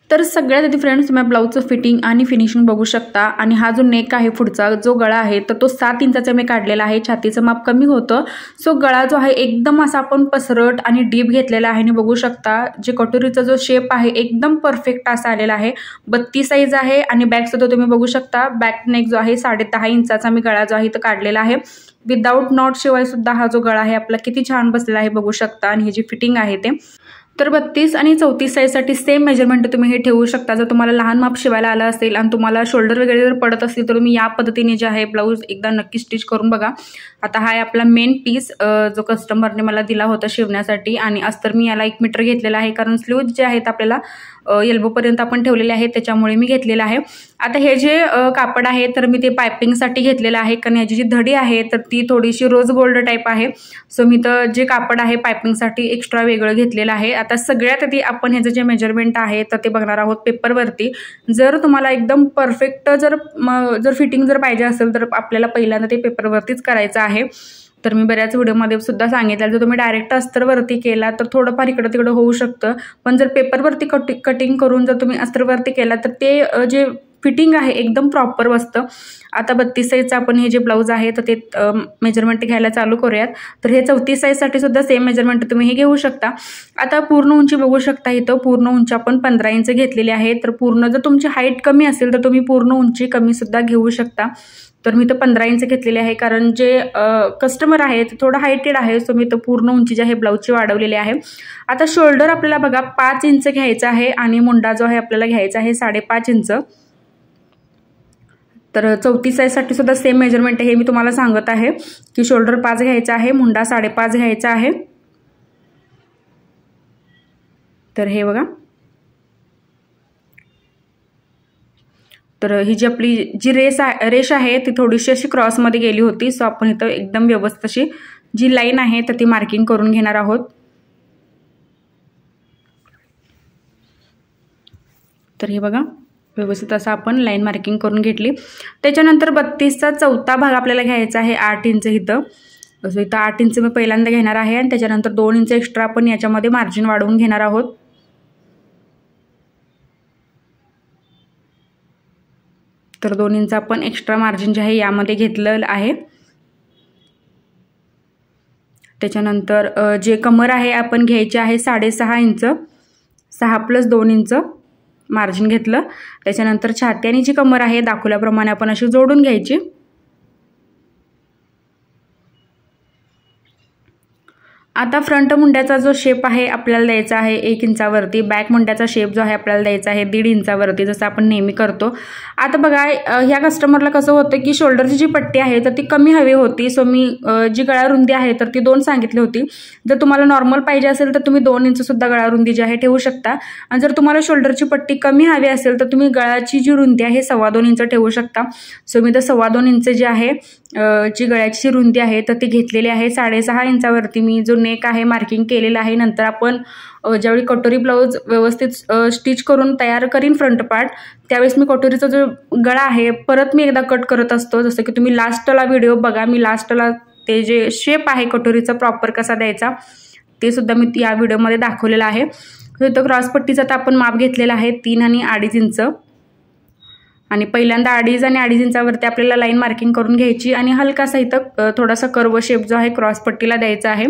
तर सगळ्यात आधी फ्रेंड्स तुम्ही ब्लाऊजचं फिटिंग आणि फिनिशिंग बघू शकता। आणि हा जो नेक आहे पुढचा जो गळा आहे तर तो 7 इंचाचा मी काढलेला आहे। छातीचं माप कमी होतं, सो गळा जो आहे एकदम असा आपण पसरट आणि डीप घेतलेला आहे। आणि बघू शकता जे कटोरीचा जो शेप आहे एकदम परफेक्ट असा आलेला आहे। 32 साईज आहे आणि बॅक सुद्धा तुम्ही बघू शकता। बॅक नेक जो आहे 10.5 इंचाचा मी गळा जो आहे तो काढलेला आहे। विदाउट नॉट शिवाय सुद्धा हा जो गळा आहे आपला किती छान बसलेला आहे बघू शकता। आणि ही जी फिटिंग आहे ते तर 32 आणि 34 साईजसाठी सेम मेजरमेंट तुम्ही हे ठेवू शकता। जर तुम्हाला लहान माप शिवायला आलं असेल आणि तुम्हाला शोल्डर वगैरे जर पडत असतील तर तुम्ही या पद्धतीने जे आहे ब्लाऊज एकदा नक्की स्टिच करून बघा। आता हा आहे आपला मेन पीस जो कस्टमरने मला दिला होता शिवण्यासाठी। आणि अस्तर मी याला 1 मीटर घेतलेला आहे, कारण स्लीव्ज जे आहेत आपल्याला एल्बोपर्यंत आपण ठेवलेले आहे त्याच्यामुळे मी घेतलेला आहे। आता हे जे कापड आहे तर मी ते पायपिंगसाठी घेतलेलं आहे, कारण ह्याची जी धडी आहे तर ती थोडीशी रोज गोल्ड टाईप आहे। सो मी तर जे कापड आहे पायपिंगसाठी एक्स्ट्रा वेगळं घेतलेलं आहे। आता सगळ्यात आधी आपण ह्याचं जे मेजरमेंट आहे तर ते बघणार आहोत पेपरवरती। जर तुम्हाला एकदम परफेक्ट जर फिटिंग जर पाहिजे असेल तर आपल्याला पहिल्यांदा ते पेपरवरतीच करायचं आहे। तर मी बऱ्याच व्हिडिओमध्ये सुद्धा सांगितलं जर तुम्ही डायरेक्ट अस्तरवरती केला तर थोडंफार इकडं तिकडं होऊ शकतं, पण जर पेपरवरती कटिंग करून जर तुम्ही अस्तरवरती केला तर ते जे फिटिंग आहे एकदम प्रॉपर बसतं। आता 32 साईजचं आपण हे जे ब्लाऊज आहे तर ते मेजरमेंट घ्यायला चालू करूयात। तर हे 34 साईजसाठी सुद्धा सेम मेजरमेंट तुम्ही हे घेऊ शकता। आता पूर्ण उंची बघू शकता, इथं पूर्ण उंची आपण 15 इंच घेतलेली आहे। तर पूर्ण जर तुमची हाईट कमी असेल तर तुम्ही पूर्ण उंची कमी सुद्धा घेऊ शकता। तर मी तर 15 इंच घेतलेले आहे, कारण जे कस्टमर आहे ते थोडं हायटेड आहे, सो मी तर पूर्ण उंची जी आहे ब्लाऊजची वाढवलेली आहे। आता शोल्डर आपल्याला बघा 5 इंच घ्यायचा आहे आणि मुंडा जो आहे आपल्याला घ्यायचा आहे 5.5 इंच। तर 34 साईजसाठी सुद्धा सेम मेजरमेंट हे मी तुम्हाला सांगत आहे की शोल्डर 5 घ्यायचा आहे, मुंडा 5.5 घ्यायचा आहे। तर हे बघा, तर ही जी आपली जी रेष आहे ती थोडीशी अशी क्रॉसमध्ये गेली होती, सो आपण इथं एकदम व्यवस्थित अशी जी लाईन आहे तर ती मार्किंग करून घेणार आहोत। तर हे बघा व्यवस्थित असं आपण लाईन मार्किंग करून घेतली। त्याच्यानंतर 32चा चौथा भाग आपल्याला घ्यायचा आहे 8 इंच इथं। असं इथं 8 इंच मी पहिल्यांदा घेणार आहे आणि त्याच्यानंतर 2 इंच एक्स्ट्रा आपण याच्यामध्ये मार्जिन वाढवून घेणार आहोत। तर 2 इंच आपण एक्स्ट्रा मार्जिन जे आहे यामध्ये घेतलेलं आहे। त्याच्यानंतर जे कमर आहे आपण घ्यायचे आहे 6.5 इंच, 6 + 2 इंच मार्जिन घेतलं। त्याच्यानंतर छाती आणि जी कमर आहे दाखवल्याप्रमाणे आपण अशी जोडून घ्यायची। आता फ्रंट मुंड्याचा जो शेप आहे आपल्याला द्यायचा आहे 1 इंचावरती, बॅक मुंड्याचा शेप जो आहे आपल्याला द्यायचा आहे 1.5 इंचावरती, जसं आपण नेहमी करतो। आता बघा ह्या कस्टमरला कसं होतं की शोल्डरची जी पट्टी आहे तर ती कमी हवी होती, सो मी जी गळा रुंदी आहे तर ती 2 सांगितली होती। जर तुम्हाला नॉर्मल पाहिजे असेल तर तुम्ही 2 इंच सुद्धा गळा रुंदी जी आहे ठेवू शकता। आणि जर तुम्हाला शोल्डरची पट्टी कमी हवी असेल तर तुम्ही गळाची जी रुंदी आहे 2.25 इंच ठेवू शकता। सो मी तर 2.25 इंच जी आहे जी गळ्याची रुंदी आहे तर ती घेतलेली आहे। 6.5 इंचावरती मी जो नेक आहे मार्किंग केलेला आहे। नंतर आपण ज्यावेळी कटोरी ब्लाऊज व्यवस्थित स्टिच करून तयार करीन फ्रंट पार्ट, त्यावेळेस मी कटोरीचा जो गळा आहे परत मी एकदा कट करत असतो। जसं की तुम्ही लास्टला व्हिडिओ बघा, मी लास्टला ते जे शेप आहे कटोरीचा प्रॉपर कसा द्यायचा ते सुद्धा मी या व्हिडिओमध्ये दाखवलेलं आहे। इथं क्रॉसपट्टीचा तर आपण माप घेतलेला आहे 3 आणि 2.5 इंच। आणि पहिल्यांदा 2.5 आणि 2.5 इंचावरती आपल्याला लाईन मार्किंग करून घ्यायची आणि हलकासा इथं थोडासा कर्व शेप जो आहे क्रॉस पट्टीला द्यायचा आहे।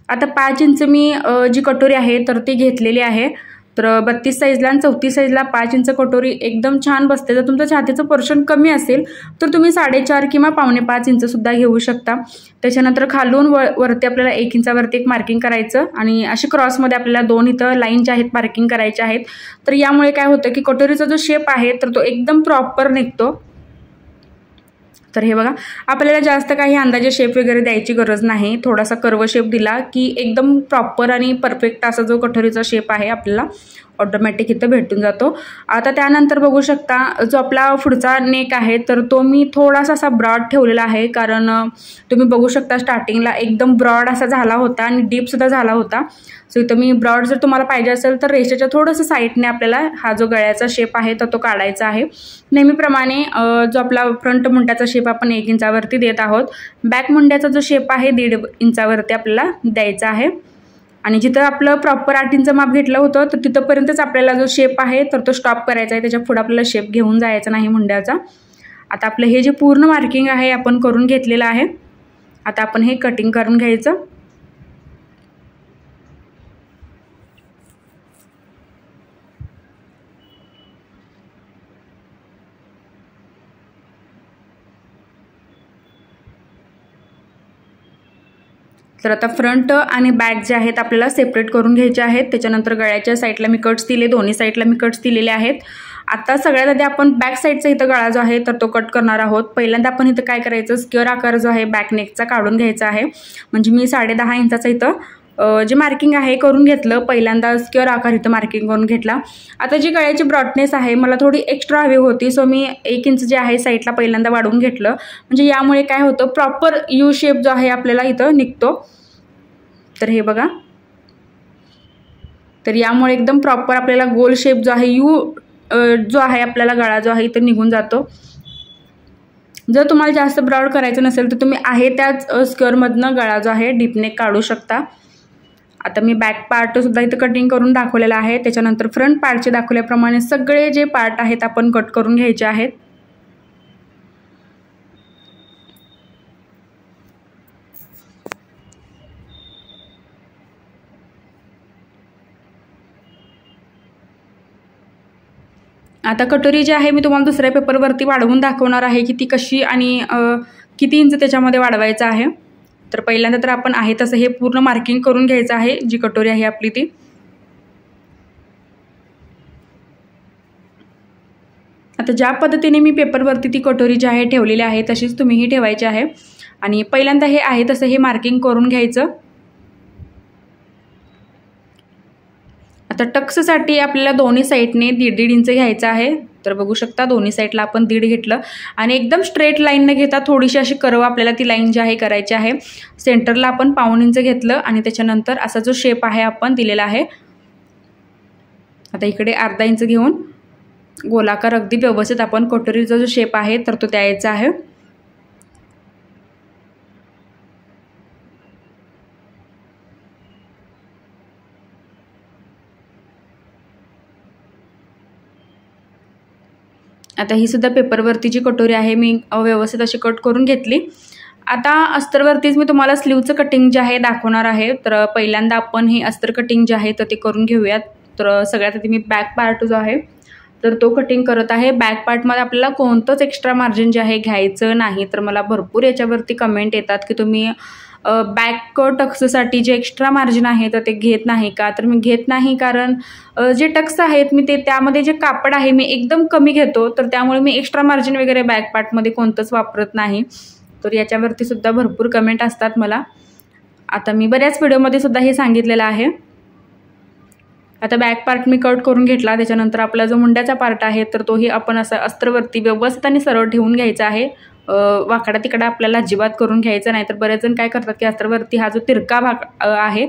आता 5 इंच मी जी कटोरी आहे तर ती घेतलेली आहे। तर 32 साईजला आणि 34 साईजला 5 इंच कटोरी एकदम छान बसते। जर तुमचं छातीचं पोर्शन कमी असेल तर तुम्ही 4.5 किंवा 4.25 इंच सुद्धा घेऊ शकता। त्याच्यानंतर खालून वरती आपल्याला 1 इंचावरती एक मार्किंग करायचं आणि अशी क्रॉसमध्ये आपल्याला 2 इथं लाईन ज्या आहेत मार्किंग करायच्या आहेत। तर यामुळे काय होतं की कटोरीचा जो शेप आहे तर तो एकदम प्रॉपर निघतो। तर हे बघा आपल्याला जास्त काही अंदाजे शेप वगैरे द्यायची गरज नाही, थोडासा कर्व शेप दिला की एकदम प्रॉपर आणि परफेक्ट असा जो कटोरीचा शेप आहे आपल्याला ऑटोमॅटिक इथं भेटून जातो। आता त्यानंतर बघू शकता जो आपला पुढचा नेक आहे तर तो मी थोडासा असा ब्रॉड ठेवलेला आहे, कारण तुम्ही बघू शकता स्टार्टिंगला एकदम ब्रॉड असा झाला होता आणि डीप सुद्धा झाला होता। सो इथं मी ब्रॉड जर तुम्हाला पाहिजे असेल तर रेषेच्या थोडंसं साईडने आपल्याला हा जो गळ्याचा शेप आहे तर तो काढायचा आहे। नेहमीप्रमाणे जो आपला फ्रंट मुंड्याचा शेप आपण 1 इंचावरती देत आहोत, बॅक मुंड्याचा जो शेप आहे 1.5 इंचावरती आपल्याला द्यायचा आहे। आणि जिथं आपलं प्रॉपर 8 इंच माप घेतलं होतं तर तिथंपर्यंतच आपल्याला जो शेप आहे तर तो स्टॉप करायचा आहे, त्याच्या पुढे आपल्याला शेप घेऊन जायचा नाही मुंड्याचा। आता आपलं हे जे पूर्ण मार्किंग आहे आपण करून घेतलेलं आहे। आता आपण हे कटिंग करून घ्यायचं। तर आता फ्रंट आणि बॅक जे आहेत आपल्याला सेपरेट करून घ्यायचे आहेत। त्याच्यानंतर गळ्याच्या साईडला मी कट्स दिले, दोन्ही साईडला मी कट्स दिलेले आहेत। आता सगळ्यात आधी आपण बॅक साईडचा इथं गळा जो आहे तर तो कट करणार आहोत। पहिल्यांदा आपण इथं काय करायचं, स्क्वेअर आकार जो आहे बॅक नेकचा काढून घ्यायचा आहे। म्हणजे मी 10.5 इंचाचा इथं जे मार्किंग आहे करून घेतलं। पहिल्यांदा स्क्वेअर आकार इथं मार्किंग करून घेतला। आता जी गळ्याची ब्रॉडनेस आहे मला थोडी एक्स्ट्रा हवी होती, सो मी 1 इंच जे आहे साईडला पहिल्यांदा वाढवून घेतलं। म्हणजे यामुळे काय होतं, प्रॉपर यू शेप जो आहे आपल्याला इथं निघतो। तर हे बघा, तर यामुळे एकदम प्रॉपर आपल्याला गोल शेप जो आहे यू जो आहे आपल्याला गळा जो आहे इथं निघून जातो। जर तुम्हाला जास्त ब्रॉड करायचं नसेल तर तुम्ही आहे त्याच स्क्वेअरमधनं गळा जो आहे डीप नेक काढू शकता। आता मी बॅक पार्ट सुद्धा इथं कटिंग करून दाखवलेला आहे। त्याच्यानंतर फ्रंट पार्टचे दाखवल्याप्रमाणे सगळे जे पार्ट आहेत आपण कट करून घ्यायचे आहेत। आता कटोरी जी आहे मी तुम्हाला दुसऱ्या पेपरवरती वाढवून दाखवणार आहे की ती कशी आणि किती इंच त्याच्यामध्ये वाढवायचं आहे। तर पहिल्यांदा तर आपण आहे तसं हे पूर्ण मार्किंग करून घ्यायचं आहे, जी कटोरी आहे आपली ती। आता ज्या पद्धतीने मी पेपरवरती ती कटोरी जी आहे ठेवलेली आहे तशीच तुम्हीही ठेवायची आहे। आणि पहिल्यांदा हे आहे तसं हे मार्किंग करून घ्यायचं। आता टक्ससाठी आपल्याला दोन्ही साईडने 1.5 इंच घ्यायचं आहे। तर बघू शकता दोन्ही साईडला आपण 1.5 घेतलं आणि एकदम स्ट्रेट लाईन न घेता थोडीशी अशी कर्व आपल्याला ती लाईन जी आहे करायची आहे। सेंटरला आपण 1.25 इंच घेतलं आणि त्याच्यानंतर असा जो शेप आहे आपण दिलेला आहे। आता इकडे अर्धा इंच घेऊन गोलाकार अगदी व्यवस्थित आपण कटोरीचा जो शेप आहे तर तो द्यायचा आहे। आता ही सुद्धा पेपरवरती जी कटोरी आहे मी व्यवस्थित अशी कट करून घेतली। आता अस्तरवरतीच मी तुम्हाला स्लीवचं कटिंग जे आहे दाखवणार आहे। तर पहिल्यांदा आपण हे अस्तर कटिंग जे आहे तर ते करून घेऊयात। तर सगळ्यात आधी मी बॅक पार्ट जो आहे तर तो कटिंग करत आहे। बॅक पार्टमध्ये आपल्याला कोणतंच एक्स्ट्रा मार्जिन जे आहे घ्यायचं नाही। तर मला भरपूर याच्यावरती कमेंट येतात की तुम्ही बॅक टक्ससाठी जे एक्स्ट्रा मार्जिन आहे तर ते घेत नाही का। तर मी घेत नाही कारण जे टक्स आहेत मी ते त्यामध्ये जे कापड आहे मी एकदम कमी घेतो, तर त्यामुळे मी एक्स्ट्रा मार्जिन वगैरे बॅक पार्टमध्ये कोणतंच वापरत नाही। तर याच्यावरती सुद्धा भरपूर कमेंट असतात मला। आता मी बऱ्याच व्हिडिओमध्ये सुद्धा हे सांगितलेलं आहे। आता बॅक पार्ट मी कट करून घेतला। त्याच्यानंतर आपला जो मुंड्याचा पार्ट आहे तर तोही आपण असं अस्त्रवरती व्यवस्थित आणि सरळ ठेवून घ्यायचा आहे। वाकडा तिकडा आपल्याला अजिबात करून घ्यायचा नाही। तर बरेच जण काय करतात की अस्त्रवरती हा जो तिरका भाग आहे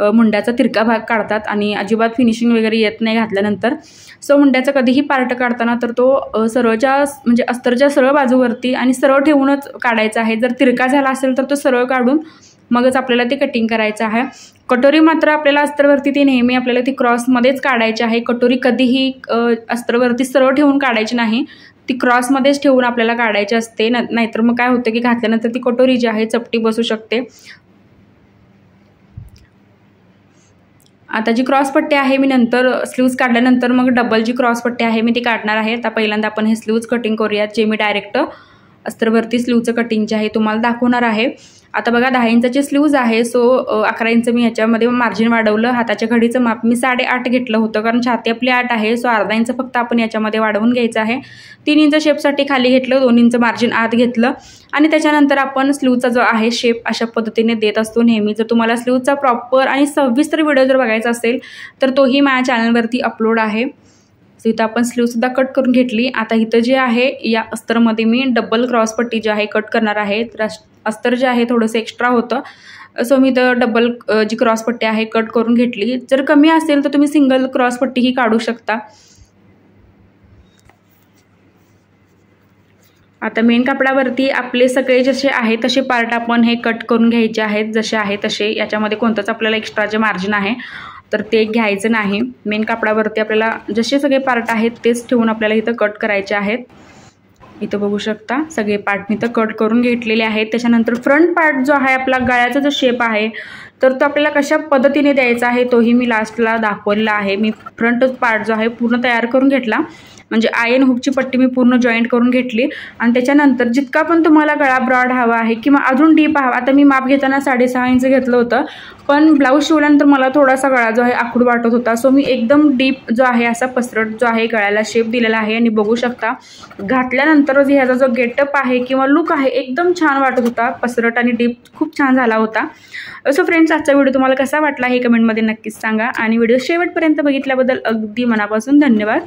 मुंड्याचा तिरका भाग काढतात आणि अजिबात फिनिशिंग वगैरे येत नाही घातल्यानंतर। सो मुंड्याचा कधीही पार्ट काढताना तर तो सरळच्या म्हणजे अस्तरच्या सरळ बाजूवरती आणि सरळ ठेवूनच काढायचा आहे। जर तिरका झाला असेल तर तो सरळ काढून मगच आपल्याला ते कटिंग करायचं आहे। कटोरी मात्र आपल्याला अस्तरवरती ती नेहमी आपल्याला ती क्रॉसमध्येच काढायची आहे। कटोरी कधीही अस्तरवरती सरळ ठेवून काढायची नाही, ती क्रॉसमध्येच ठेवून आपल्याला काढायची असते। नाहीतर मग काय होतं की घातल्यानंतर ती कटोरी जी आहे चपटी बसू शकते। आता जी क्रॉस पट्टी आहे मी नंतर स्लीव्ज काढल्यानंतर मग डबल जी क्रॉस पट्टी आहे मी ती काढणार आहे। आता पहिल्यांदा आपण हे स्लीव्ज कटिंग करूयात, जे मी डायरेक्ट अस्तरवरती स्लीवचं कटिंग जे आहे तुम्हाला दाखवणार आहे। आता बघा 10 इंचाची स्लीव्ज आहे, सो 11 इंच मी ह्याच्यामध्ये मार्जिन वाढवलं। हाताच्या घडीचं माप मी 8.5 घेतलं होतं कारण छाती आपली 8 आहे, सो अर्धा इंच फक्त आपण याच्यामध्ये वाढवून घ्यायचं आहे। 3 इंच शेपसाठी खाली घेतलं, 2 इंच मार्जिन आत घेतलं आणि त्याच्यानंतर आपण स्लीवचा जो आहे शेप अशा पद्धतीने देत असतो नेहमी। जर तुम्हाला स्लीवचा प्रॉपर आणि सविस्तर व्हिडिओ जर बघायचा असेल तर तोही माझ्या चॅनलवरती अपलोड आहे। सो इथं आपण स्लीवसुद्धा कट करून घेतली। आता इथं जे आहे या अस्तरमध्ये मी डबल क्रॉस पट्टी जी आहे कट करणार आहे। तर अस्तर जे आहे थोडंसं एक्स्ट्रा होतं, सो मी इथं डबल जी क्रॉस पट्टी आहे कट करून घेतली। जर कमी असेल तर तुम्ही सिंगल क्रॉस पट्टीही काढू शकता। आता मेन कापडावरती आपले सगळे जसे आहे तसे पार्ट आपण हे कट करून घ्यायचे आहेत, जसे आहे तसे. याच्यामध्ये कोणतंच आपल्याला एक्स्ट्रा जे मार्जिन आहे तर ते घ्यायचं नाही. मेन कापडावरती आपल्याला जसे सगळे पार्ट आहेत तेच ठेवून आपल्याला इथं कट करायचे आहेत. इथं बघू शकता सगळे पार्ट मी इथं कट करून घेतलेले आहेत. त्याच्यानंतर फ्रंट पार्ट जो आहे आपला गळ्याचा जो शेप आहे तर तो आपल्याला कशा पद्धतीने द्यायचा आहे तोही मी लास्टला दाखवलेला आहे. मी फ्रंट पार्ट जो आहे पूर्ण तयार करून घेतला, म्हणजे आयन हुकची पट्टी मी पूर्ण जॉईंट करून घेतली. आणि त्याच्यानंतर जितका पण तुम्हाला गळा ब्रॉड हवा आहे किंवा अजून डीप हवा, आता मी माप घेताना 6.5 इंच घेतलं होतं, पण ब्लाऊज शिवल्यानंतर मला थोडासा गळा जो आहे आखूड वाटत होता. सो मी एकदम डीप जो आहे असा पसरट जो आहे गळ्याला शेप दिलेला आहे. आणि बघू शकता घातल्यानंतरच ह्याचा जो गेटअप आहे किंवा लुक आहे एकदम छान वाटत होता. पसरट आणि डीप खूप छान झाला होता. सो फ्रेंड्स, आजचा व्हिडिओ तुम्हाला कसा वाटला हे कमेंटमध्ये नक्कीच सांगा. आणि व्हिडिओ शेवटपर्यंत बघितल्याबद्दल अगदी मनापासून धन्यवाद.